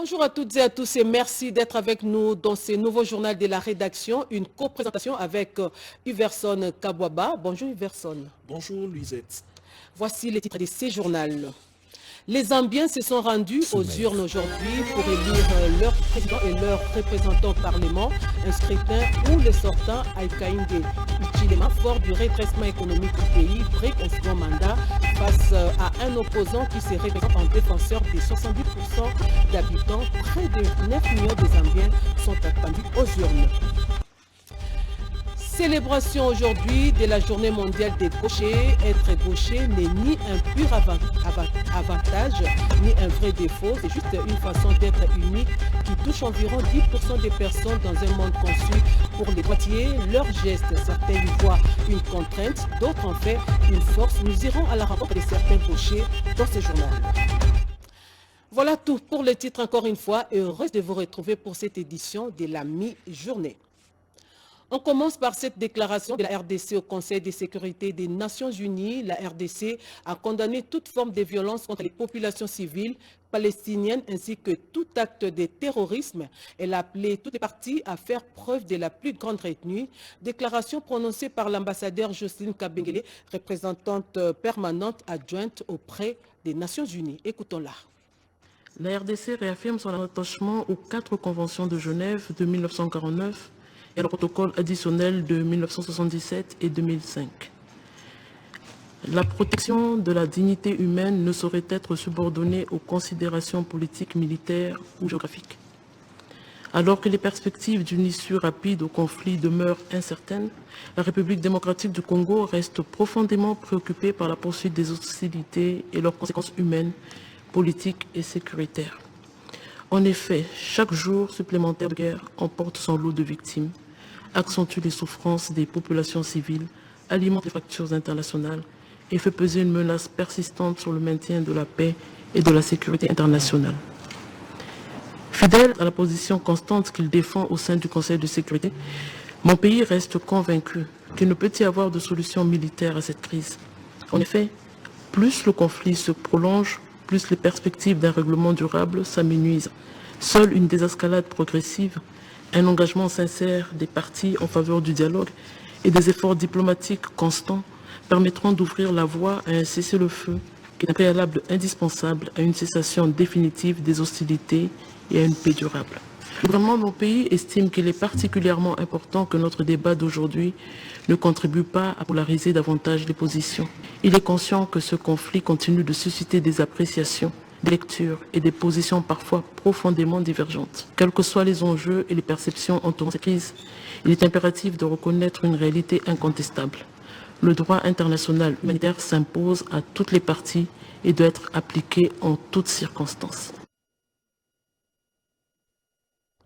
Bonjour à toutes et à tous et merci d'être avec nous dans ce nouveau journal de la rédaction, une co-présentation avec Uverson Kabwaba. Bonjour Uverson. Bonjour Luisette. Voici les titres de ce journal. Les Zambiens se sont rendus aux urnes aujourd'hui pour élire leur président et leur représentant au Parlement, un scrutin où le sortant Hakainde Hichilema, fort du redressement économique du pays, brigue un second mandat face à un opposant qui se représente en défenseur des 70% d'habitants. Près de 9 millions de Zambiens sont attendus aux urnes. Célébration aujourd'hui de la journée mondiale des gauchers. Être gaucher n'est ni un pur avantage, ni un vrai défaut. C'est juste une façon d'être unique qui touche environ 10% des personnes dans un monde conçu pour les droitiers. Leurs gestes, certains y voient une contrainte, d'autres en fait une force. Nous irons à la rencontre de certains gauchers dans ce journal. Voilà tout pour le titre encore une fois et heureuse de vous retrouver pour cette édition de la mi-journée. On commence par cette déclaration de la RDC au Conseil de sécurité des Nations Unies. La RDC a condamné toute forme de violence contre les populations civiles palestiniennes ainsi que tout acte de terrorisme. Elle a appelé toutes les parties à faire preuve de la plus grande retenue. Déclaration prononcée par l'ambassadeur Jocelyne Kabengele, représentante permanente adjointe auprès des Nations Unies. Écoutons-la. La RDC réaffirme son attachement aux 4 conventions de Genève de 1949 et le protocole additionnel de 1977 et 2005. La protection de la dignité humaine ne saurait être subordonnée aux considérations politiques, militaires ou géographiques. Alors que les perspectives d'une issue rapide au conflit demeurent incertaines, la République démocratique du Congo reste profondément préoccupée par la poursuite des hostilités et leurs conséquences humaines, politiques et sécuritaires. En effet, chaque jour supplémentaire de guerre emporte son lot de victimes, accentue les souffrances des populations civiles, alimente les fractures internationales et fait peser une menace persistante sur le maintien de la paix et de la sécurité internationale. Fidèle à la position constante qu'il défend au sein du Conseil de sécurité, mon pays reste convaincu qu'il ne peut y avoir de solution militaire à cette crise. En effet, plus le conflit se prolonge, plus les perspectives d'un règlement durable s'amenuisent. Seule une désescalade progressive, un engagement sincère des parties en faveur du dialogue et des efforts diplomatiques constants permettront d'ouvrir la voie à un cessez-le-feu qui est un préalable indispensable à une cessation définitive des hostilités et à une paix durable. Le gouvernement de mon pays estime qu'il est particulièrement important que notre débat d'aujourd'hui ne contribue pas à polariser davantage les positions. Il est conscient que ce conflit continue de susciter des appréciations, des lectures et des positions parfois profondément divergentes. Quels que soient les enjeux et les perceptions entourant cette crise, il est impératif de reconnaître une réalité incontestable. Le droit international humanitaire s'impose à toutes les parties et doit être appliqué en toutes circonstances.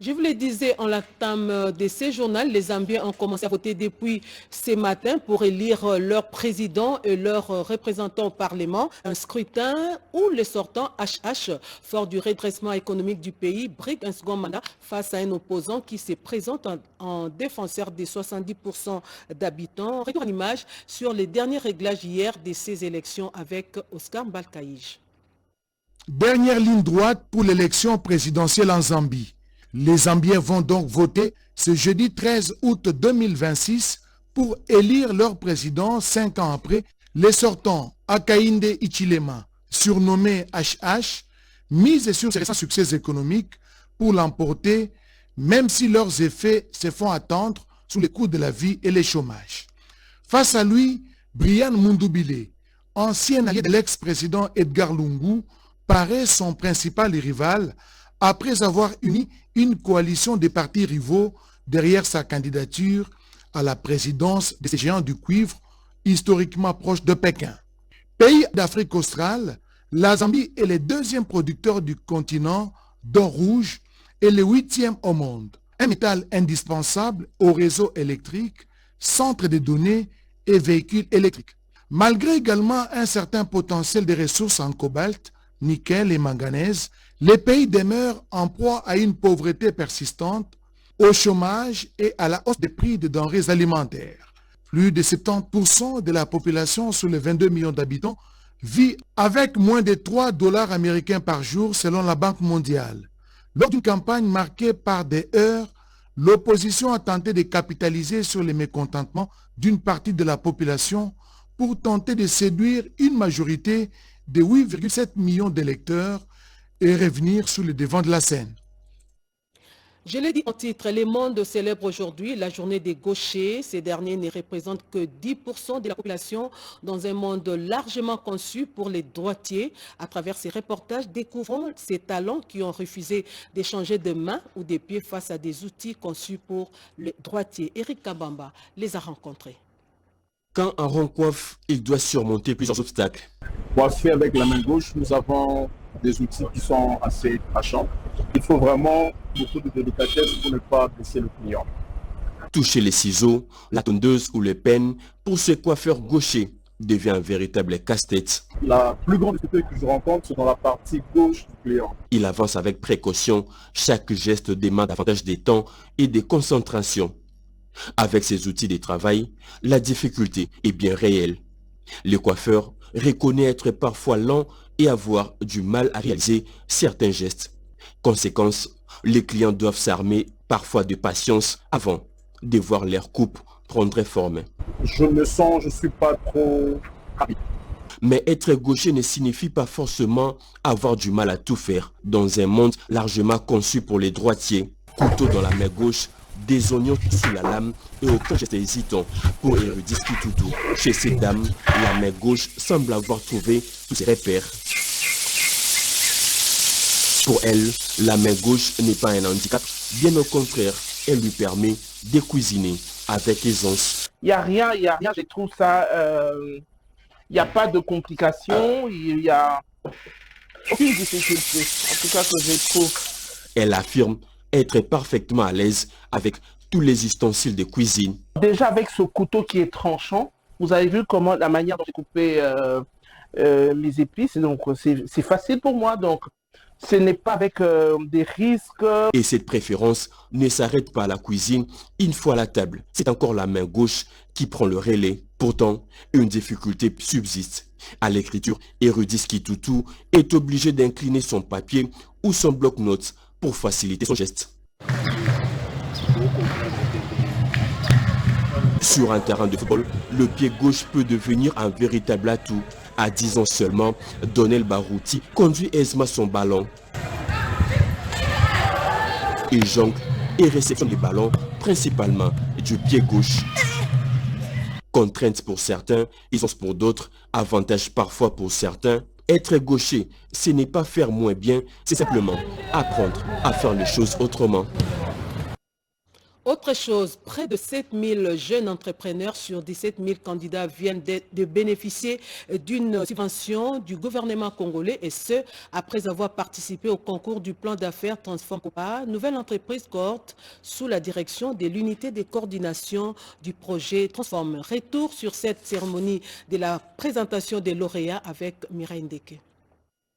Je vous le disais en l'entame de ce journal, les Zambiens ont commencé à voter depuis ce matin pour élire leur président et leur représentant au Parlement. Un scrutin où le sortant HH, fort du redressement économique du pays, brigue un second mandat face à un opposant qui se présente en défenseur des 70% d'habitants. Retour en image sur les derniers réglages hier de ces élections avec Oscar Mbalkaïj. Dernière ligne droite pour l'élection présidentielle en Zambie. Les Zambiens vont donc voter ce jeudi 13 août 2026 pour élire leur président 5 ans après les sortants Hakainde Hichilema, surnommé HH, mise sur ses récents succès économiques pour l'emporter, même si leurs effets se font attendre sous les coûts de la vie et les chômages. Face à lui, Brian Mundubile, ancien allié de l'ex-président Edgar Lungu, paraît son principal rival après avoir uni une coalition de partis rivaux derrière sa candidature à la présidence de ces géants du cuivre historiquement proches de Pékin. Pays d'Afrique australe, la Zambie est le 2e producteur du continent d'or rouge et le 8e au monde. Un métal indispensable au réseau électrique, centre de données et véhicules électriques. Malgré également un certain potentiel de ressources en cobalt, nickel et manganèse, les pays demeurent en proie à une pauvreté persistante, au chômage et à la hausse des prix des denrées alimentaires. Plus de 70% de la population sur les 22 millions d'habitants vit avec moins de $3 américains par jour selon la Banque mondiale. Lors d'une campagne marquée par des heurts, l'opposition a tenté de capitaliser sur les mécontentements d'une partie de la population pour tenter de séduire une majorité de 8,7 millions d'électeurs et revenir sur le devant de la scène. Je l'ai dit en titre, Le Monde célèbre aujourd'hui la journée des gauchers. Ces derniers ne représentent que 10% de la population dans un monde largement conçu pour les droitiers. À travers ces reportages, découvrons ces talents qui ont refusé d'échanger de mains ou de pieds face à des outils conçus pour les droitiers. Eric Kabamba les a rencontrés. Quand un rond coiffe, il doit surmonter plusieurs obstacles. Coiffé avec la main gauche, nous avons des outils qui sont assez tranchants. Il faut vraiment beaucoup de délicatesse pour ne pas blesser le client. Toucher les ciseaux, la tondeuse ou le peigne, pour ce coiffeur gaucher, devient un véritable casse-tête. La plus grande difficulté que je rencontre, c'est dans la partie gauche du client. Il avance avec précaution. Chaque geste demande davantage de temps et de concentration. Avec ces outils de travail, la difficulté est bien réelle. Le coiffeur reconnaît être parfois lent et avoir du mal à réaliser certains gestes. Conséquence, les clients doivent s'armer parfois de patience avant de voir leur coupe prendre forme. Je suis pas trop rapide. Mais être gaucher ne signifie pas forcément avoir du mal à tout faire. Dans un monde largement conçu pour les droitiers, couteau dans la main gauche, des oignons sous la lame et aucun geste hésitant pour Érudit Kitutu. Chez ces dames, la main gauche semble avoir trouvé tous ses repères. Pour elle, la main gauche n'est pas un handicap, bien au contraire, elle lui permet de cuisiner avec aisance. Il n'y a rien, je trouve ça, il n'y a pas de complications, il n'y a aucune difficulté, en tout cas que je trouve. Elle affirme être parfaitement à l'aise avec tous les ustensiles de cuisine. Déjà avec ce couteau qui est tranchant, vous avez vu comment la manière dont j'ai coupé mes épices, donc c'est facile pour moi, donc ce n'est pas avec des risques. Et cette préférence ne s'arrête pas à la cuisine. Une fois à la table, c'est encore la main gauche qui prend le relais. Pourtant, une difficulté subsiste. À l'écriture, Érudit Kitutu est obligé d'incliner son papier ou son bloc-notes pour faciliter son geste. Sur un terrain de football, le pied gauche peut devenir un véritable atout. À 10 ans seulement, Donnel Barouti conduit aisément son ballon. Il jongle et réceptionne les ballons, principalement du pied gauche. Contrainte pour certains, aisance pour d'autres, avantage parfois pour certains. Être gaucher, ce n'est pas faire moins bien, c'est simplement apprendre à faire les choses autrement. Autre chose, près de 7000 jeunes entrepreneurs sur 17 000 candidats viennent de bénéficier d'une subvention du gouvernement congolais, et ce, après avoir participé au concours du plan d'affaires Transform Copa, nouvelle entreprise cohorte sous la direction de l'unité de coordination du projet Transform. Retour sur cette cérémonie de la présentation des lauréats avec Mireille Ndeke.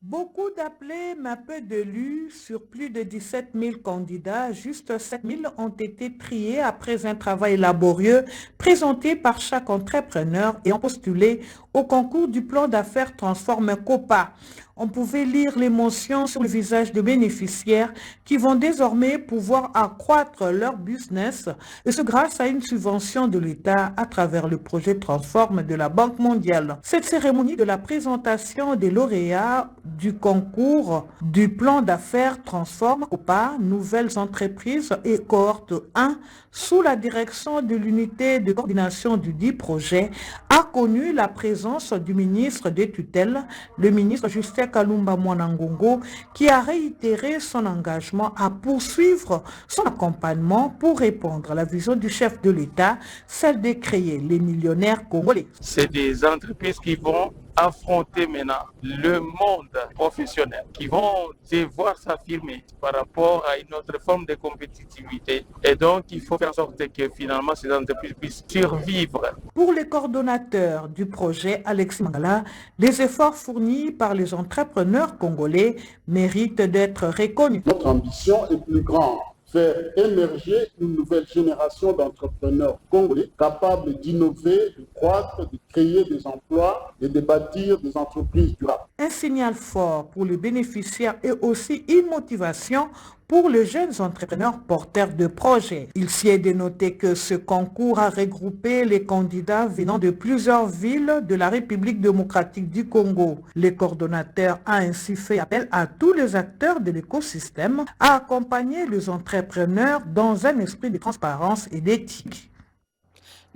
Beaucoup d'appelés, mais peu d'élus. Sur plus de 17 000 candidats, juste 7 000 ont été triés après un travail laborieux présenté par chaque entrepreneur et ont postulé au concours du plan d'affaires Transform Copa. On pouvait lire l'émotion sur le visage des bénéficiaires qui vont désormais pouvoir accroître leur business, et ce grâce à une subvention de l'État à travers le projet Transform de la Banque mondiale. Cette cérémonie de la présentation des lauréats du concours du plan d'affaires Transform Copa, nouvelles entreprises et cohorte 1, sous la direction de l'unité de coordination du dit projet, a connu la présence du ministre des tutelles, le ministre Justin Kalumba Mwanangongo, qui a réitéré son engagement à poursuivre son accompagnement pour répondre à la vision du chef de l'État, celle de créer les millionnaires congolais. C'est des entreprises qui vont affronter maintenant le monde professionnel, qui vont devoir s'affirmer par rapport à une autre forme de compétitivité. Et donc, il faut faire en sorte que finalement ces entreprises puissent survivre. Pour les coordonnateurs du projet, Alexis Mangala, les efforts fournis par les entrepreneurs congolais méritent d'être reconnus. Notre ambition est plus grande. Faire émerger une nouvelle génération d'entrepreneurs congolais capables d'innover, de croître, de créer des emplois et de bâtir des entreprises durables. Un signal fort pour les bénéficiaires et aussi une motivation pour les jeunes entrepreneurs porteurs de projets. Il s'y est dénoté que ce concours a regroupé les candidats venant de plusieurs villes de la République démocratique du Congo. Le coordonnateur a ainsi fait appel à tous les acteurs de l'écosystème à accompagner les entrepreneurs dans un esprit de transparence et d'éthique.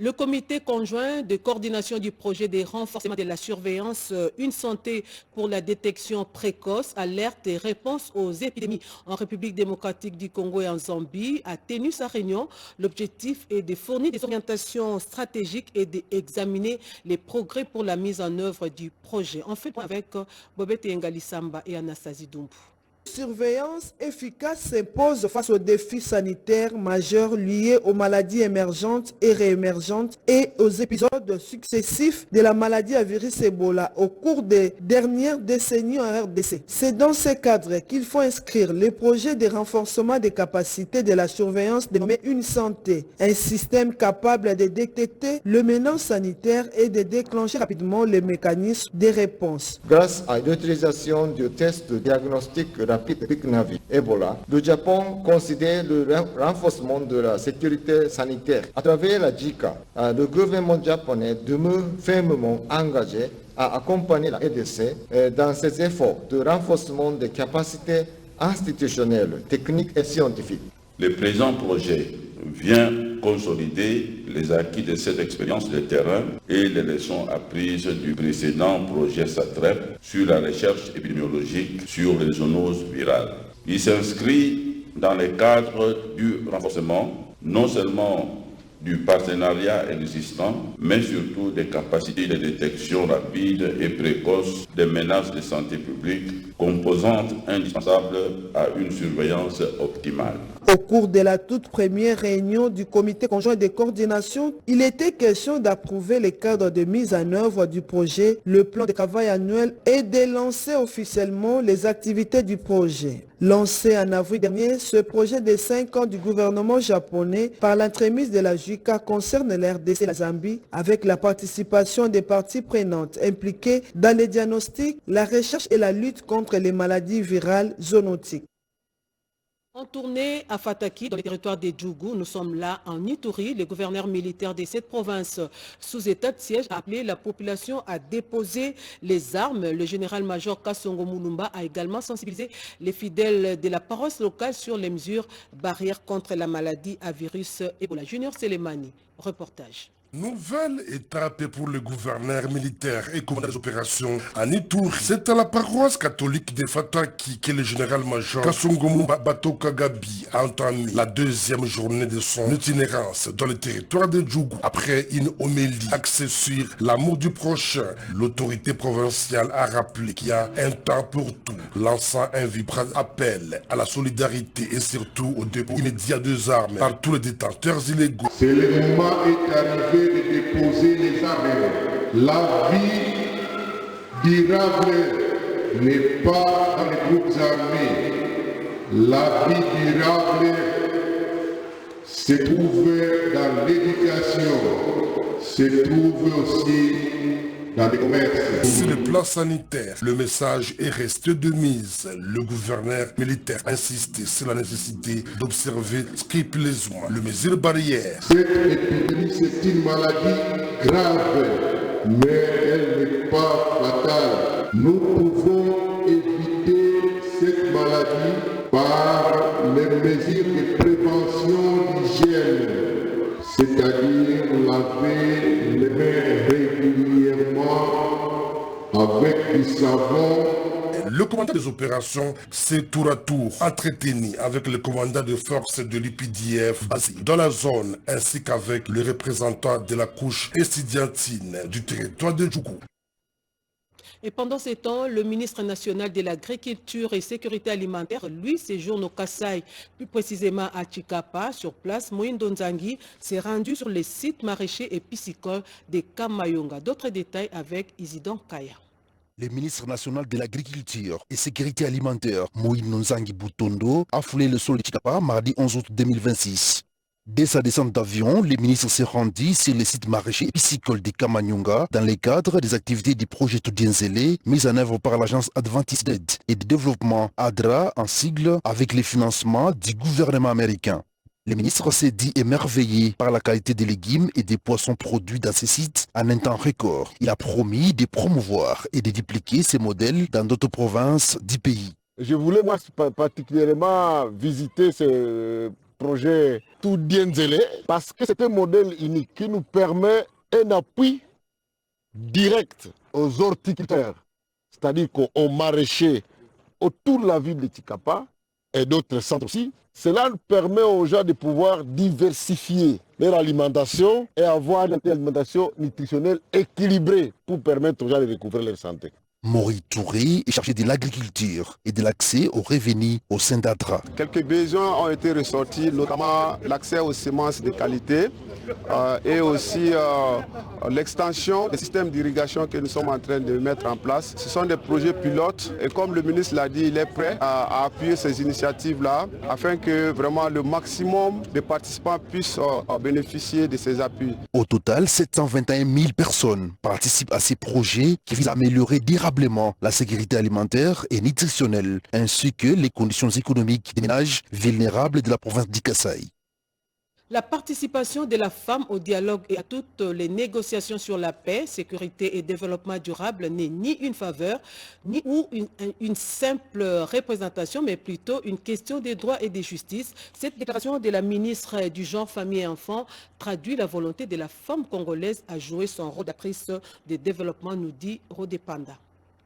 Le comité conjoint de coordination du projet de renforcement de la surveillance Une santé pour la détection précoce, alerte et réponse aux épidémies en République démocratique du Congo et en Zambie a tenu sa réunion. L'objectif est de fournir des orientations stratégiques et d'examiner les progrès pour la mise en œuvre du projet. En fait, avec Bobette Ngalisamba et Anastasie Doumbou. Surveillance efficace s'impose face aux défis sanitaires majeurs liés aux maladies émergentes et réémergentes et aux épisodes successifs de la maladie à virus Ebola au cours des dernières décennies en RDC. C'est dans ce cadre qu'il faut inscrire les projets de renforcement des capacités de la surveillance dénommé Une santé, un système capable de détecter le menace sanitaire et de déclencher rapidement les mécanismes de réponse. Grâce à l'utilisation du test de diagnostic rapide PIC-Navi Ebola, le Japon considère le renforcement de la sécurité sanitaire. À travers la JICA, le gouvernement japonais demeure fermement engagé à accompagner la RDC dans ses efforts de renforcement des capacités institutionnelles, techniques et scientifiques. Le présent projet vient consolider les acquis de cette expérience de terrain et les leçons apprises du précédent projet SATREP sur la recherche épidémiologique sur les zoonoses virales. Il s'inscrit dans le cadre du renforcement non seulement du partenariat existant, mais surtout des capacités de détection rapide et précoce des menaces de santé publique, composante indispensable à une surveillance optimale. Au cours de la toute première réunion du comité conjoint de coordination, il était question d'approuver le cadre de mise en œuvre du projet, le plan de travail annuel et de lancer officiellement les activités du projet. Lancé en avril dernier, ce projet de 5 ans du gouvernement japonais par l'entremise de la JICA concerne l'RDC et la Zambie avec la participation des parties prenantes impliquées dans les diagnostics, la recherche et la lutte contre les maladies virales zoonotiques. En tournée à Fataki, dans les territoires des Djougou, nous sommes là en Ituri. Le gouverneur militaire de cette province sous état de siège a appelé la population à déposer les armes. Le général-major Kassongo Moulumba a également sensibilisé les fidèles de la paroisse locale sur les mesures barrières contre la maladie à virus Ebola. Junior Selemani, reportage. Nouvelle étape pour le gouverneur militaire et commandant des opérations en Ituri. C'est à la paroisse catholique de Fataki que le général-major Kassongo Batoka Gabi a entamé la deuxième journée de son itinérance dans le territoire de Djougou. Après une homélie axée sur l'amour du prochain, l'autorité provinciale a rappelé qu'il y a un temps pour tout, lançant un vibrant appel à la solidarité et surtout au dépôt immédiat des armes par tous les détenteurs illégaux. C'est le moment est arrivé de déposer les armes. La vie durable n'est pas dans les groupes armés. La vie durable se trouve dans l'éducation, se trouve aussi dans les commerces. Sur le plan sanitaire, le message est resté de mise. Le gouverneur militaire a insisté sur la nécessité d'observer scrupuleusement les mesures barrières. Cette épidémie, c'est une maladie grave, mais elle n'est pas fatale. Nous pouvons éviter cette maladie par les mesures de prévention d'hygiène, c'est-à-dire laver les mains régulièrement avec du savon. Le commandant des opérations s'est tour à tour entretenu avec le commandant de force de l'UPDF basé dans la zone ainsi qu'avec le représentant de la couche estudiantine du territoire de Djougou. Et pendant ces temps, le ministre national de l'Agriculture et Sécurité alimentaire, lui, séjourne au Kasaï, plus précisément à Chikapa. Sur place, Moïndo Nzangi s'est rendu sur les sites maraîchers et piscicoles de Kamayonga. D'autres détails avec Isidon Kaya. Le ministre national de l'Agriculture et Sécurité alimentaire, Moïndo Nzangi Boutondo, a foulé le sol de Chikapa mardi 11 août 2026. Dès sa descente d'avion, le ministre s'est rendu sur le site maraîcher et piscicole de Kamanyonga dans le cadre des activités du projet Tudienzele mis en œuvre par l'agence Adventiste d'aide et de développement ADRA en sigle avec les financements du gouvernement américain. Le ministre s'est dit émerveillé par la qualité des légumes et des poissons produits dans ces sites en un temps record. Il a promis de promouvoir et de dupliquer ces modèles dans d'autres provinces du pays. Je voulais moi particulièrement visiter ce projet Tudienzele parce que c'est un modèle unique qui nous permet un appui direct aux horticulteurs, c'est-à-dire qu'aux maraîchers autour de la ville de Tikapa et d'autres centres aussi. Cela nous permet aux gens de pouvoir diversifier leur alimentation et avoir une alimentation nutritionnelle équilibrée pour permettre aux gens de recouvrer leur santé. Maury Touré est chargé de l'agriculture et de l'accès aux revenus au sein d'ADRA. Quelques besoins ont été ressortis, notamment l'accès aux semences de qualité et aussi l'extension des systèmes d'irrigation que nous sommes en train de mettre en place. Ce sont des projets pilotes et comme le ministre l'a dit, il est prêt à appuyer ces initiatives-là afin que vraiment le maximum de participants puissent bénéficier de ces appuis. Au total, 721 000 personnes participent à ces projets qui visent à améliorer durablement la sécurité alimentaire et nutritionnelle, ainsi que les conditions économiques des ménages vulnérables de la province du Kasaï. La participation de la femme au dialogue et à toutes les négociations sur la paix, sécurité et développement durable n'est ni une faveur, ni une simple représentation, mais plutôt une question des droits et des justices. Cette déclaration de la ministre du Genre, Famille et Enfants traduit la volonté de la femme congolaise à jouer son rôle d'actrice de développement, nous dit Rodé Panda.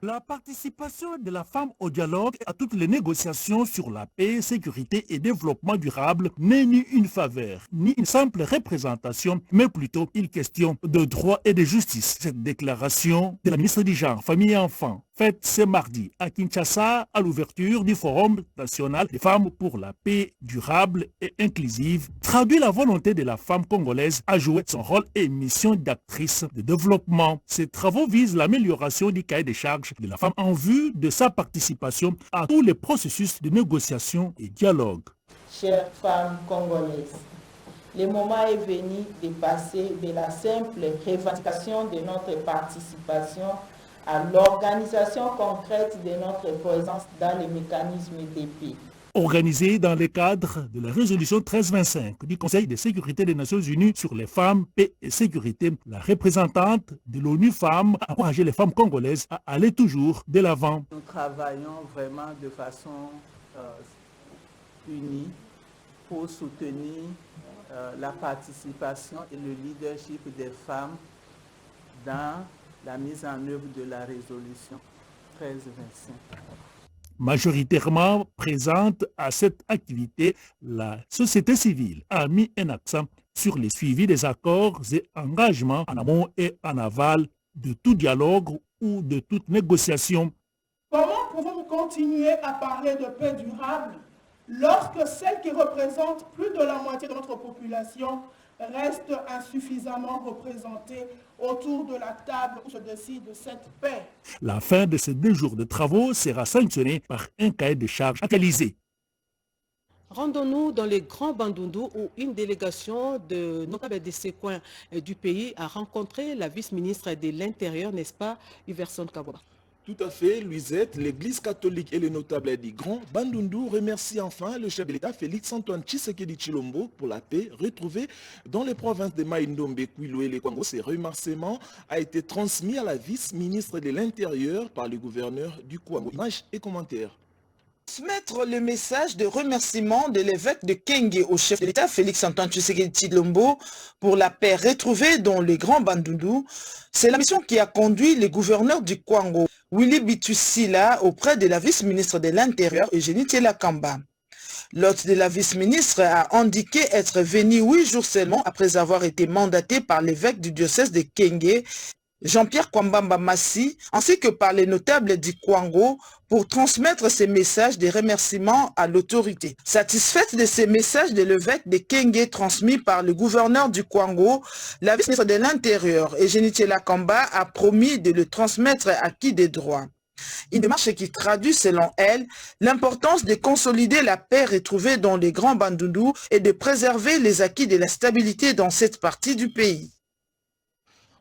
La participation de la femme au dialogue et à toutes les négociations sur la paix, sécurité et développement durable n'est ni une faveur, ni une simple représentation, mais plutôt une question de droit et de justice. Cette déclaration de la ministre du Genre, Famille et Enfants, faite ce mardi à Kinshasa à l'ouverture du Forum national des femmes pour la paix durable et inclusive, traduit la volonté de la femme congolaise à jouer son rôle et mission d'actrice de développement. Ces travaux visent l'amélioration du cahier des charges de la femme en vue de sa participation à tous les processus de négociation et dialogue. Chères femmes congolaises, le moment est venu de passer de la simple revendication de notre participation à l'organisation concrète de notre présence dans les mécanismes de paix. Organisé dans le cadre de la résolution 1325 du Conseil de sécurité des Nations Unies sur les femmes, paix et sécurité, la représentante de l'ONU Femmes a encouragé les femmes congolaises à aller toujours de l'avant. Nous travaillons vraiment de façon unie pour soutenir la participation et le leadership des femmes dans la mise en œuvre de la résolution 1325. Majoritairement présente à cette activité, la société civile a mis un accent sur le suivi des accords et engagements en amont et en aval de tout dialogue ou de toute négociation. Comment pouvons-nous continuer à parler de paix durable lorsque celle qui représente plus de la moitié de notre population reste insuffisamment représentée autour de la table où se décide de cette paix? La fin de ces 2 jours de travaux sera sanctionnée par un cahier de charges actualisé. Rendons-nous dans les Grands Bandundu où une délégation de notables de ces coins du pays a rencontré la vice-ministre de l'Intérieur, n'est-ce pas, Iverson Kabwa? Tout à fait, Louisette. L'Église catholique et les notables du Grand Bandundu remercient enfin le chef de l'État Félix-Antoine Tshisekedi Tshilombo pour la paix retrouvée dans les provinces de Mai-Ndombe, Kwilu et les Kwango. Ces remerciements a été transmis à la vice-ministre de l'Intérieur par le gouverneur du Kwango. Images et commentaires. Transmettre le message de remerciement de l'évêque de Kenge au chef de l'État Félix-Antoine Tshisekedi Tshilombo pour la paix retrouvée dans les Grands Bandundu, c'est la mission qui a conduit le gouverneur du Kwango, Willy Bitusila, auprès de la vice-ministre de l'Intérieur, Eugénie Tielakamba. L'hôte de la vice-ministre a indiqué être venu 8 jours seulement après avoir été mandaté par l'évêque du diocèse de Kenge, Jean-Pierre Kwambamba Massi, ainsi que par les notables du Kwango pour transmettre ces messages de remerciements à l'autorité. Satisfaite de ces messages de l'évêque de Kenge transmis par le gouverneur du Kwango, la vice-ministre de l'Intérieur, Eugénie Tielakamba, a promis de le transmettre à qui des droits. Une démarche qui traduit, selon elle, l'importance de consolider la paix retrouvée dans les grands Bandundu et de préserver les acquis de la stabilité dans cette partie du pays.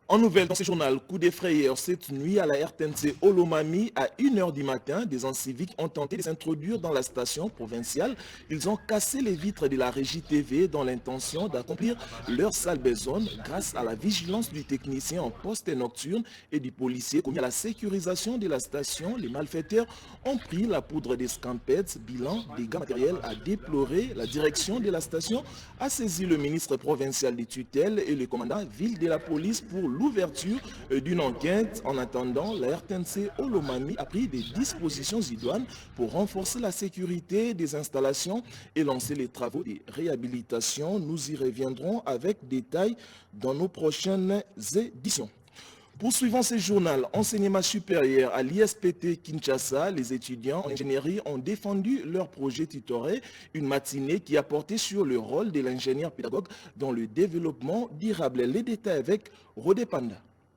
En nouvelle dans ce journal, coup de frayeur cette nuit à la RTNC Olomami à 1h du matin, des agents civiques ont tenté de s'introduire dans la station provinciale. Ils ont cassé les vitres de la régie TV dans l'intention d'accomplir leur sale besogne grâce à la vigilance du technicien en poste nocturne et du policier commis à la sécurisation de la station. Les malfaiteurs ont pris la poudre des scampettes, bilan, dégâts matériels à déplorer. La direction de la station a saisi le ministre provincial des tutelles et le commandant ville de la police pour l'ouverture d'une enquête. En attendant, la RTNC Olomami a pris des dispositions idoines pour renforcer la sécurité des installations et lancer les travaux de réhabilitation. Nous y reviendrons avec détails dans nos prochaines éditions. Poursuivant ce journal, enseignement supérieur à l'ISPT Kinshasa, les étudiants en ingénierie ont défendu leur projet tutoré, une matinée qui a porté sur le rôle de l'ingénieur pédagogue dans le développement durable. Les détails avec Rodé Panda.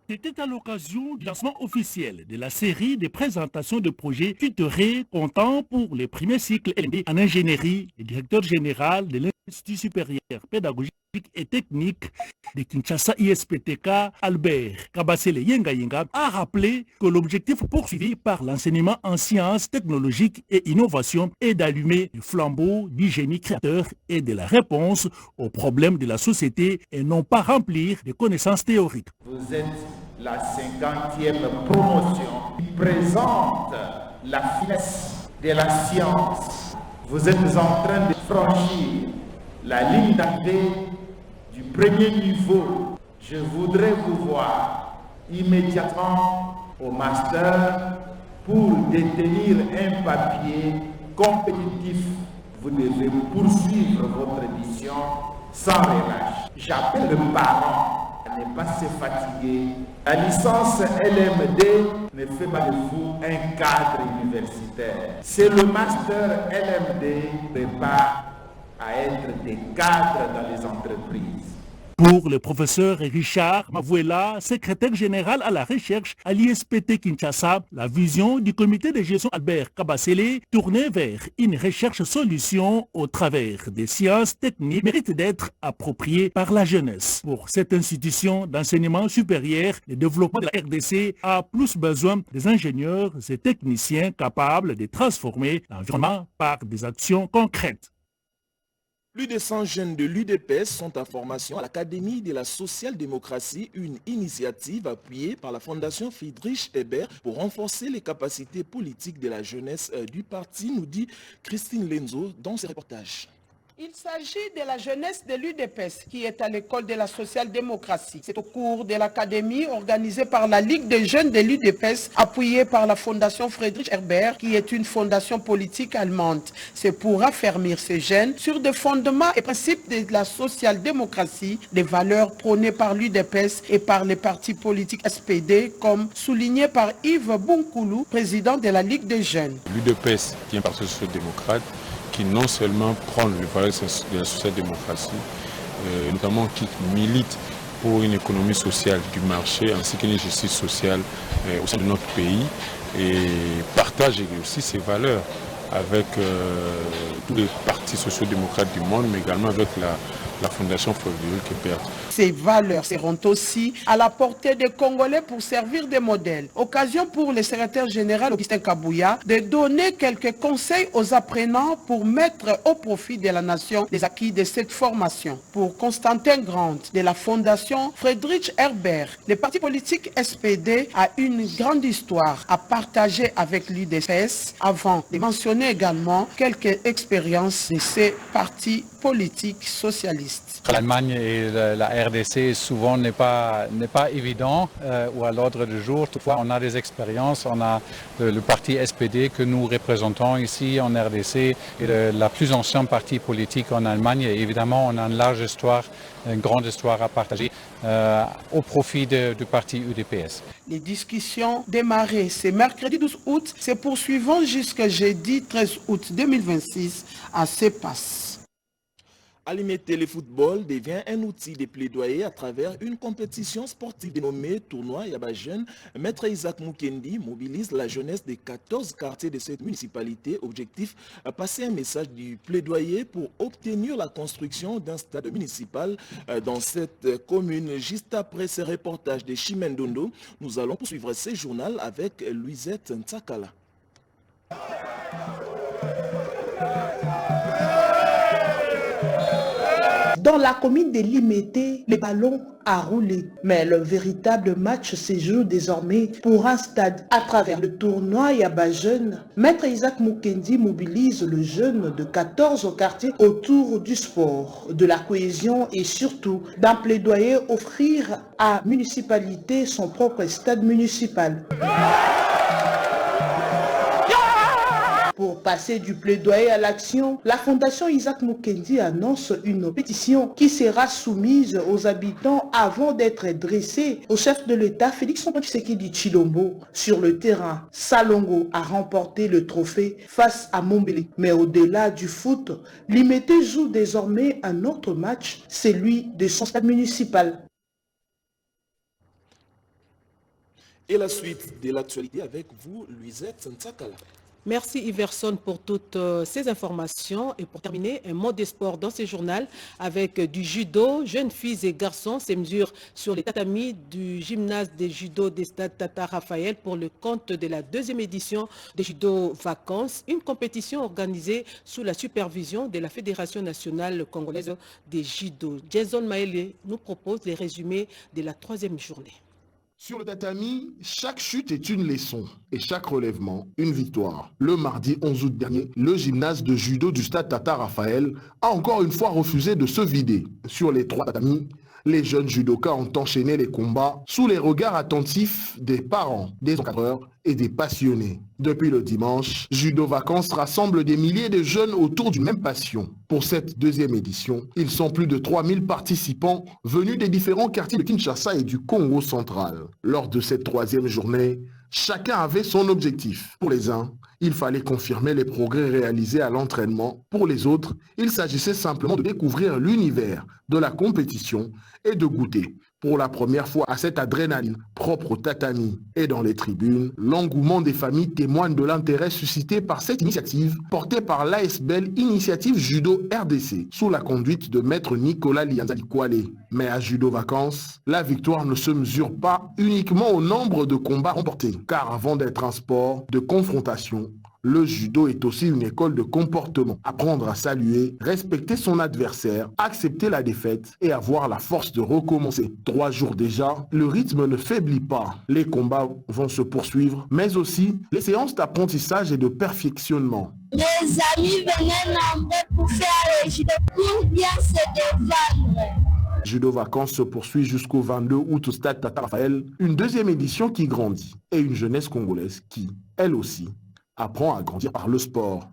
C'était à l'occasion du lancement officiel de la série de présentations de projets tutorés comptant pour les premiers cycles LMD en ingénierie. Le directeur général de l'Institut supérieur pédagogique et technique de Kinshasa ISPTK, Albert Kabasele Yenga, a rappelé que l'objectif poursuivi par l'enseignement en sciences, technologiques et innovation est d'allumer le flambeau du génie créateur et de la réponse aux problèmes de la société et non pas remplir de connaissances théoriques. Vous êtes la 50e promotion qui présente la finesse de la science. Vous êtes en train de franchir la ligne d'arrivée du premier niveau. Je voudrais vous voir immédiatement au master pour détenir un papier compétitif. Vous devez poursuivre votre mission sans relâche. J'appelle le parent à ne pas se fatiguer. La licence LMD ne fait pas de vous un cadre universitaire. C'est le master LMD qui prépare à être des cadres dans les entreprises. Pour le professeur Richard Mavouela, secrétaire général à la recherche à l'ISPT Kinshasa, la vision du comité de gestion Albert Kabasele tournée vers une recherche-solution au travers des sciences techniques mérite d'être appropriée par la jeunesse. Pour cette institution d'enseignement supérieur, le développement de la RDC a plus besoin des ingénieurs et techniciens capables de transformer l'environnement par des actions concrètes. Plus de 100 jeunes de l'UDPS sont en formation à l'Académie de la social-démocratie, une initiative appuyée par la Fondation Friedrich Ebert pour renforcer les capacités politiques de la jeunesse du parti, nous dit Christine Lenzo dans ce reportage. Il s'agit de la jeunesse de l'UDPS qui est à l'école de la social-démocratie. C'est au cours de l'académie organisée par la Ligue des jeunes de l'UDPS, appuyée par la Fondation Friedrich Ebert, qui est une fondation politique allemande. C'est pour affermir ces jeunes sur des fondements et principes de la social-démocratie, des valeurs prônées par l'UDPS et par les partis politiques SPD, comme souligné par Yves Bunkoulou, président de la Ligue des jeunes. L'UDPS, qui est un parti social-démocrate, qui non seulement prend le valeur de la social-démocratie, notamment qui milite pour une économie sociale du marché ainsi qu'une justice sociale au sein de notre pays et partage aussi ses valeurs avec tous les partis sociaux-démocrates du monde, mais également avec la Fondation Friedrich Ebert. Ces valeurs seront aussi à la portée des Congolais pour servir de modèle. Occasion pour le secrétaire général Augustin Kabouya de donner quelques conseils aux apprenants pour mettre au profit de la nation les acquis de cette formation. Pour Constantin Grande de la Fondation Friedrich Ebert, le parti politique SPD a une grande histoire à partager avec l'UDPS avant de mentionner également quelques expériences de ces partis politiques socialistes. L'Allemagne et la RDC souvent n'est pas évident ou à l'ordre du jour. Toutefois, on a des expériences. On a le parti SPD que nous représentons ici en RDC et la plus ancienne parti politique en Allemagne. Et évidemment, on a une large histoire, une grande histoire à partager au profit du parti UDPS. Les discussions démarrées ce mercredi 12 août se poursuivront jusqu'à jeudi 13 août 2026 à CEPAS. Alimé Téléfootball devient un outil de plaidoyer à travers une compétition sportive dénommée Tournoi Yaba Jeune. Maître Isaac Mukendi mobilise la jeunesse des 14 quartiers de cette municipalité. Objectif, passer un message du plaidoyer pour obtenir la construction d'un stade municipal dans cette commune. Juste après ce reportage de Chimendondo, nous allons poursuivre ce journal avec Louisette Ntsakala. Dans la commune de Limete, le ballon a roulé. Mais le véritable match se joue désormais pour un stade. À travers le tournoi Yaba Jeune, Maître Isaac Mukendi mobilise le jeune de 14 quartiers autour du sport, de la cohésion et surtout d'un plaidoyer offrir à la municipalité son propre stade municipal. Pour passer du plaidoyer à l'action, la Fondation Isaac Mukendi annonce une pétition qui sera soumise aux habitants avant d'être dressée au chef de l'État Félix-Antoine Tshisekedi Tshilombo. Sur le terrain, Salongo a remporté le trophée face à Mombele. Mais au-delà du foot, Limete joue désormais un autre match, celui de son stade municipal. Et la suite de l'actualité avec vous, Louisette Ntsakala. Merci Iverson pour toutes ces informations. Et pour terminer, un mot de sport dans ce journal avec du judo. Jeunes filles et garçons se mesurent sur les tatamis du gymnase de judo des stades Tata Raphaël pour le compte de la 2e édition des judo vacances. Une compétition organisée sous la supervision de la Fédération nationale congolaise des judo. Jason Maele nous propose les résumés de la 3e journée. Sur le tatami, chaque chute est une leçon et chaque relèvement, une victoire. Le mardi 11 août dernier, le gymnase de judo du stade Tata Raphaël a encore une fois refusé de se vider. Sur les 3 tatamis, les jeunes judokas ont enchaîné les combats sous les regards attentifs des parents, des encadreurs et des passionnés. Depuis le dimanche, Judo Vacances rassemble des milliers de jeunes autour d'une même passion. Pour cette 2e édition, ils sont plus de 3000 participants venus des différents quartiers de Kinshasa et du Congo central. Lors de cette 3e journée, chacun avait son objectif. Pour les uns, il fallait confirmer les progrès réalisés à l'entraînement. Pour les autres, il s'agissait simplement de découvrir l'univers de la compétition et de goûter pour la première fois à cette adrénaline propre au tatami. Et dans les tribunes, l'engouement des familles témoigne de l'intérêt suscité par cette initiative portée par l'ASBL Initiative Judo RDC sous la conduite de maître Nicolas Lianzali Kwale. Mais à Judo Vacances, la victoire ne se mesure pas uniquement au nombre de combats remportés, car avant d'être un sport de confrontation, le judo est aussi une école de comportement. Apprendre à saluer, respecter son adversaire, accepter la défaite et avoir la force de recommencer. 3 jours déjà, le rythme ne faiblit pas. Les combats vont se poursuivre, mais aussi les séances d'apprentissage et de perfectionnement. Les amis venaient nombreux pour faire le judo pour bien se défendre. Judo Vacances se poursuit jusqu'au 22 août au stade Tata Raphaël, une 2e édition qui grandit et une jeunesse congolaise qui, elle aussi, apprend à grandir par le sport.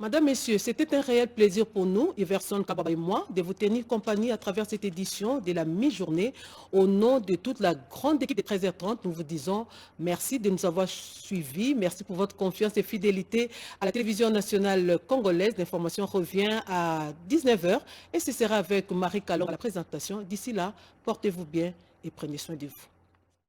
Madame, Messieurs, c'était un réel plaisir pour nous, Iverson Kababa et moi, de vous tenir compagnie à travers cette édition de la mi-journée. Au nom de toute la grande équipe de 13h30, nous vous disons merci de nous avoir suivis. Merci pour votre confiance et fidélité à la télévision nationale congolaise. L'information revient à 19h et ce sera avec Marie Calon à la présentation. D'ici là, portez-vous bien et prenez soin de vous.